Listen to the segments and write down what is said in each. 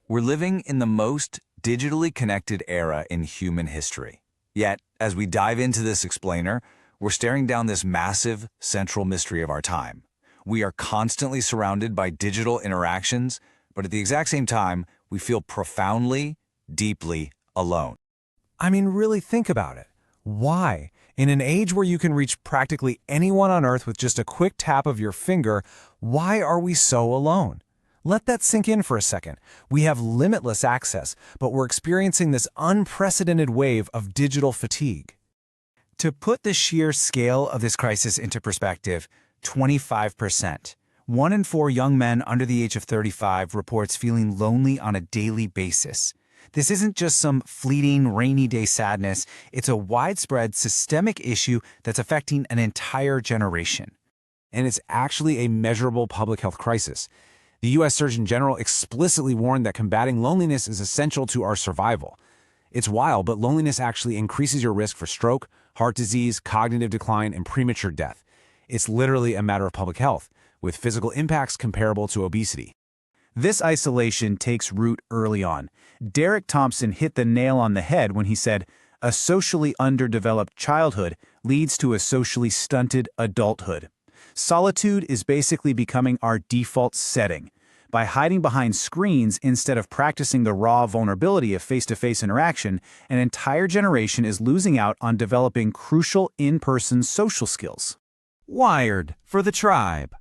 We're living in the most digitally connected era in human history. Yet, as we dive into this explainer, we're staring down this massive central mystery of our time. We are constantly surrounded by digital interactions, but at the exact same time, we feel profoundly, deeply alone. I mean, really think about it. Why? In an age where you can reach practically anyone on Earth with just a quick tap of your finger, why are we so alone? Let that sink in for a second. We have limitless access, but we're experiencing this unprecedented wave of digital fatigue. To put the sheer scale of this crisis into perspective, 25%. 1 in 4 young men under the age of 35 reports feeling lonely on a daily basis. This isn't just some fleeting rainy day sadness, it's a widespread systemic issue that's affecting an entire generation. And it's actually a measurable public health crisis. The U.S. Surgeon General explicitly warned that combating loneliness is essential to our survival. It's wild, but loneliness actually increases your risk for stroke, heart disease, cognitive decline, and premature death. It's literally a matter of public health, with physical impacts comparable to obesity. This isolation takes root early on. Derek Thompson hit the nail on the head when he said, "A socially underdeveloped childhood leads to a socially stunted adulthood." Solitude is basically becoming our default setting. By hiding behind screens instead of practicing the raw vulnerability of face-to-face interaction, an entire generation is losing out on developing crucial in-person social skills. Wired for the tribe.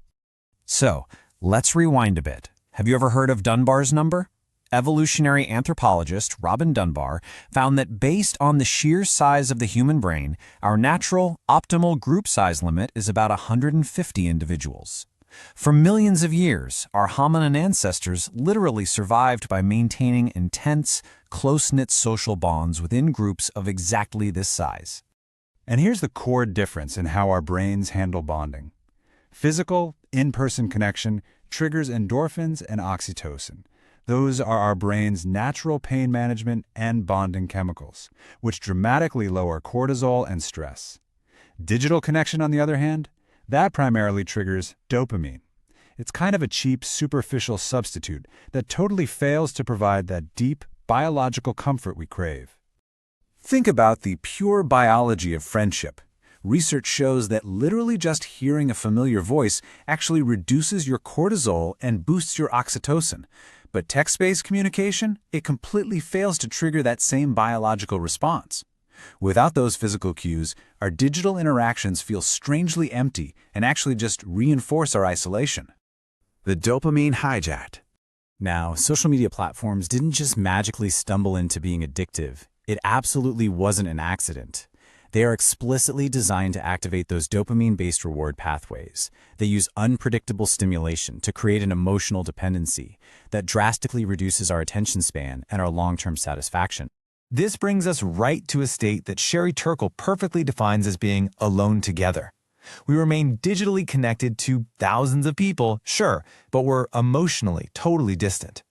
So, let's rewind a bit. Have you ever heard of Dunbar's number? Evolutionary anthropologist Robin Dunbar found that based on the sheer size of the human brain, our natural, optimal group size limit is about 150 individuals. For millions of years, our hominin ancestors literally survived by maintaining intense, close-knit social bonds within groups of exactly this size. And here's the core difference in how our brains handle bonding. Physical, in-person connection triggers endorphins and oxytocin. Those are our brain's natural pain management and bonding chemicals, which dramatically lower cortisol and stress. Digital connection, on the other hand, that primarily triggers dopamine. It's kind of a cheap, superficial substitute that totally fails to provide that deep, biological comfort we crave. Think about the pure biology of friendship. Research shows that literally just hearing a familiar voice actually reduces your cortisol and boosts your oxytocin. But text-based communication, it completely fails to trigger that same biological response. Without those physical cues, our digital interactions feel strangely empty and actually just reinforce our isolation. The dopamine hijack. Now, social media platforms didn't just magically stumble into being addictive. It absolutely wasn't an accident. They are explicitly designed to activate those dopamine-based reward pathways. They use unpredictable stimulation to create an emotional dependency that drastically reduces our attention span and our long-term satisfaction. This brings us right to a state that Sherry Turkle perfectly defines as being alone together. We remain digitally connected to thousands of people, sure, but we're emotionally totally distant.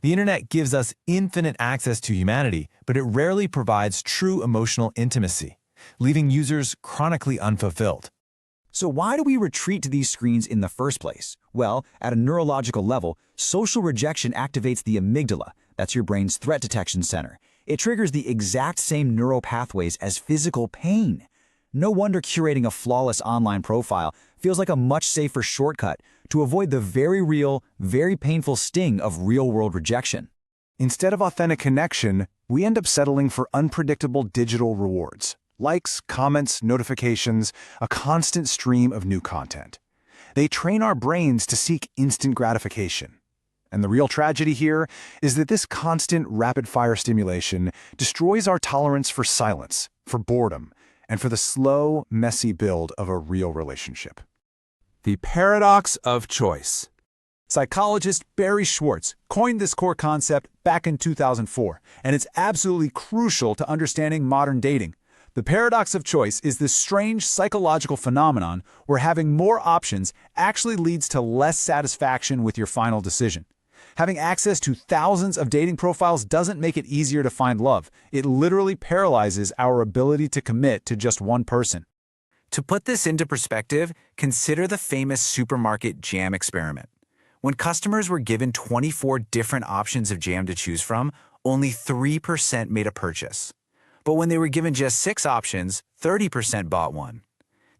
The internet gives us infinite access to humanity, but it rarely provides true emotional intimacy, leaving users chronically unfulfilled. So why do we retreat to these screens in the first place? Well, at a neurological level, social rejection activates the amygdala, that's your brain's threat detection center. It triggers the exact same neural pathways as physical pain. No wonder curating a flawless online profile feels like a much safer shortcut to avoid the very real, very painful sting of real-world rejection. Instead of authentic connection, we end up settling for unpredictable digital rewards. Likes, comments, notifications, a constant stream of new content. They train our brains to seek instant gratification. And the real tragedy here is that this constant rapid-fire stimulation destroys our tolerance for silence, for boredom, and for the slow, messy build of a real relationship. The paradox of choice. Psychologist Barry Schwartz coined this core concept back in 2004, and it's absolutely crucial to understanding modern dating. The paradox of choice is this strange psychological phenomenon where having more options actually leads to less satisfaction with your final decision. Having access to thousands of dating profiles doesn't make it easier to find love. It literally paralyzes our ability to commit to just one person. To put this into perspective, consider the famous supermarket jam experiment. When customers were given 24 different options of jam to choose from, only 3% made a purchase. But when they were given just 6 options, 30% bought one.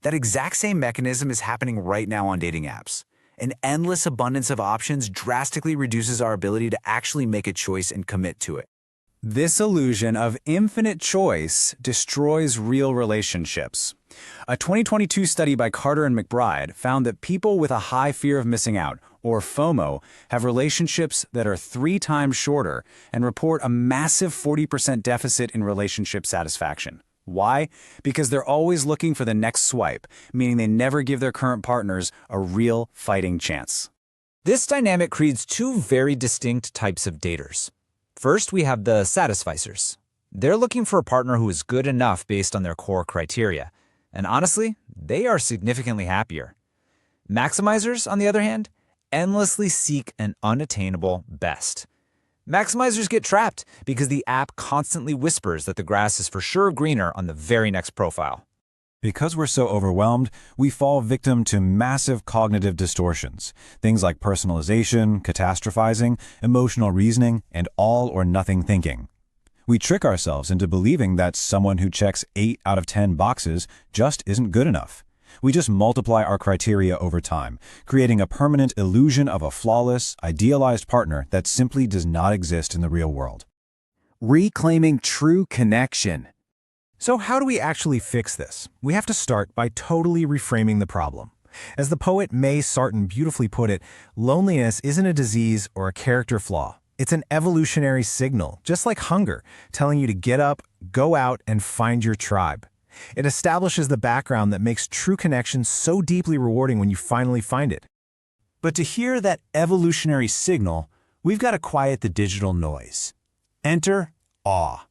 That exact same mechanism is happening right now on dating apps. An endless abundance of options drastically reduces our ability to actually make a choice and commit to it. This illusion of infinite choice destroys real relationships. A 2022 study by Carter and McBride found that people with a high fear of missing out, or FOMO, have relationships that are 3 times shorter and report a massive 40% deficit in relationship satisfaction. Why? Because they're always looking for the next swipe, meaning they never give their current partners a real fighting chance. This dynamic creates 2 very distinct types of daters. First, we have the satisficers. They're looking for a partner who is good enough based on their core criteria. And honestly, they are significantly happier. Maximizers, on the other hand, endlessly seek an unattainable best. Maximizers get trapped because the app constantly whispers that the grass is for sure greener on the very next profile. Because we're so overwhelmed, we fall victim to massive cognitive distortions, things like personalization, catastrophizing, emotional reasoning, and all-or-nothing thinking. We trick ourselves into believing that someone who checks 8 out of 10 boxes just isn't good enough. We just multiply our criteria over time, creating a permanent illusion of a flawless, idealized partner that simply does not exist in the real world. Reclaiming true connection. So how do we actually fix this? We have to start by totally reframing the problem. As the poet May Sarton beautifully put it, loneliness isn't a disease or a character flaw. It's an evolutionary signal, just like hunger, telling you to get up, go out, and find your tribe. It establishes the background that makes true connection so deeply rewarding when you finally find it. But to hear that evolutionary signal, we've got to quiet the digital noise. Enter awe.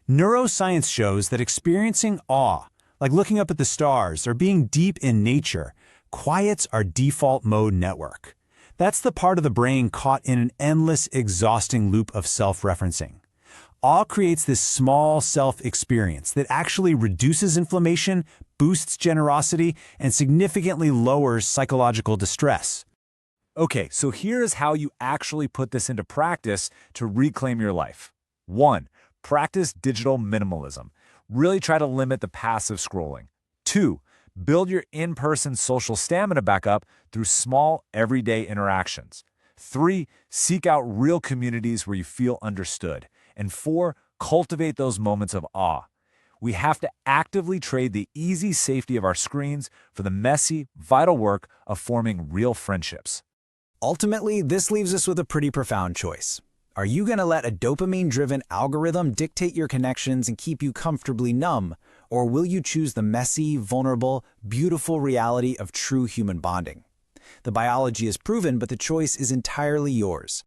Neuroscience shows that experiencing awe, like looking up at the stars or being deep in nature, quiets our default mode network. That's the part of the brain caught in an endless, exhausting loop of self-referencing. Awe creates this small self-experience that actually reduces inflammation, boosts generosity, and significantly lowers psychological distress. Okay, so here's how you actually put this into practice to reclaim your life. 1. Practice digital minimalism. Really try to limit the passive scrolling. 2. Build your in-person social stamina back up through small, everyday interactions. 3. Seek out real communities where you feel understood. And 4. Cultivate those moments of awe. We have to actively trade the easy safety of our screens for the messy, vital work of forming real friendships. Ultimately, this leaves us with a pretty profound choice. Are you going to let a dopamine-driven algorithm dictate your connections and keep you comfortably numb? Or will you choose the messy, vulnerable, beautiful reality of true human bonding? The biology is proven, but the choice is entirely yours.